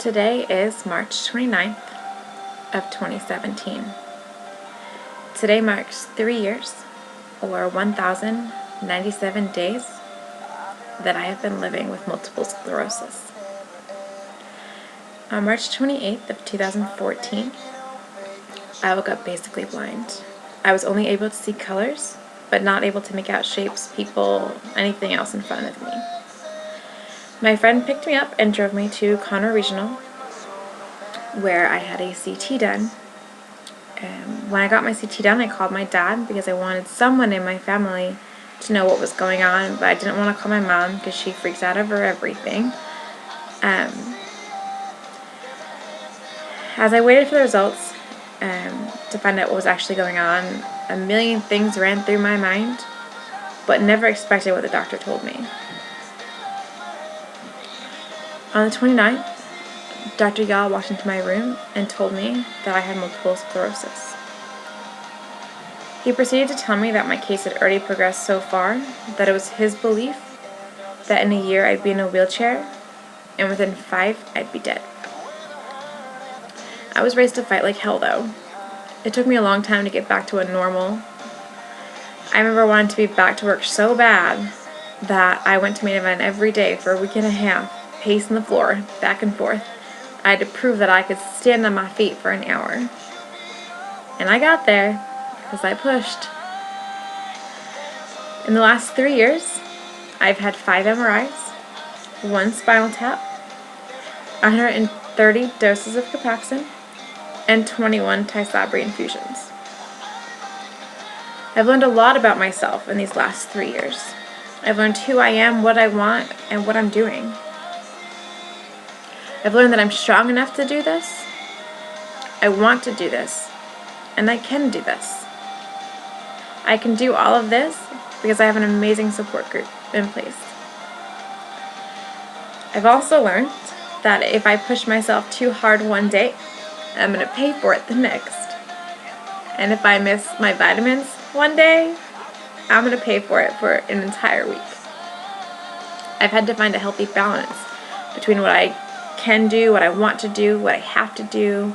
Today is March 29th of 2017. Today marks 3 years, or 1,097 days, that I have been living with multiple sclerosis. On March 28th of 2014, I woke up basically blind. I was only able to see colors, but not able to make out shapes, people, anything else in front of me. My friend picked me up and drove me to Conroe Regional, where I had a CT done. When I got my CT done, I called my dad because I wanted someone in my family to know what was going on, but I didn't want to call my mom because she freaks out over everything. As I waited for the results to find out what was actually going on, a million things ran through my mind, but never expected what the doctor told me. On the 29th, Dr. Yall walked into my room and told me that I had multiple sclerosis. He proceeded to tell me that my case had already progressed so far that it was his belief that in a year I'd be in a wheelchair, and within 5 I'd be dead. I was raised to fight like hell, though. It took me a long time to get back to a normal. I remember wanting to be back to work so bad that I went to main event every day for a week and a half, pacing the floor, back and forth. I had to prove that I could stand on my feet for an hour. And I got there because I pushed. In the last 3 years, I've had 5 MRIs, 1 spinal tap, 130 doses of Copaxone, and 21 Tysabri infusions. I've learned a lot about myself in these last 3 years. I've learned who I am, what I want, and what I'm doing. I've learned that I'm strong enough to do this, I want to do this, and I can do this. I can do all of this because I have an amazing support group in place. I've also learned that if I push myself too hard one day, I'm going to pay for it the next. And if I miss my vitamins one day, I'm going to pay for it for an entire week. I've had to find a healthy balance between what I can do, what I want to do, what I have to do,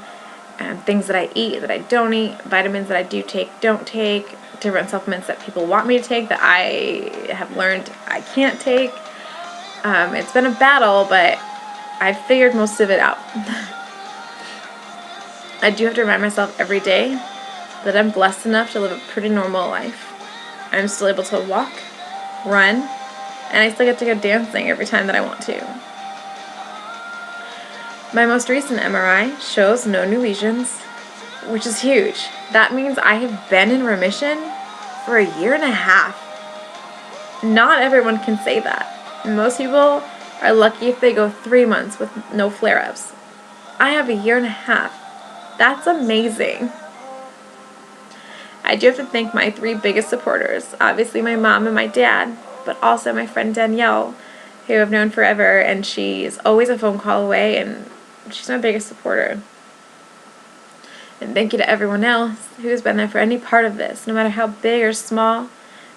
things that I eat, that I don't eat, vitamins that I do take, don't take, different supplements that people want me to take that I have learned I can't take. It's been a battle, but I've figured most of it out. I do have to remind myself every day that I'm blessed enough to live a pretty normal life. I'm still able to walk, run, and I still get to go dancing every time that I want to. My most recent MRI shows no new lesions, which is huge. That means I have been in remission for 1.5 years. Not everyone can say that. Most people are lucky if they go 3 months with no flare-ups. I have 1.5 years. That's amazing. I do have to thank my 3 biggest supporters. Obviously my mom and my dad, but also my friend Danielle, who I've known forever, and she's always a phone call away, and she's my biggest supporter. And thank you to everyone else who has been there for any part of this, no matter how big or small.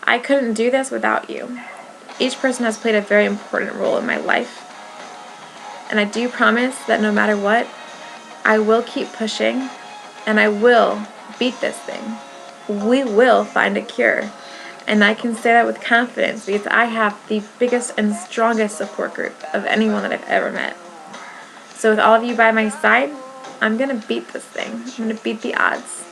I couldn't do this without you. Each person has played a very important role in my life. And I do promise that no matter what, I will keep pushing, and I will beat this thing. We will find a cure. And I can say that with confidence because I have the biggest and strongest support group of anyone that I've ever met. So with all of you by my side, I'm going to beat this thing. I'm going to beat the odds.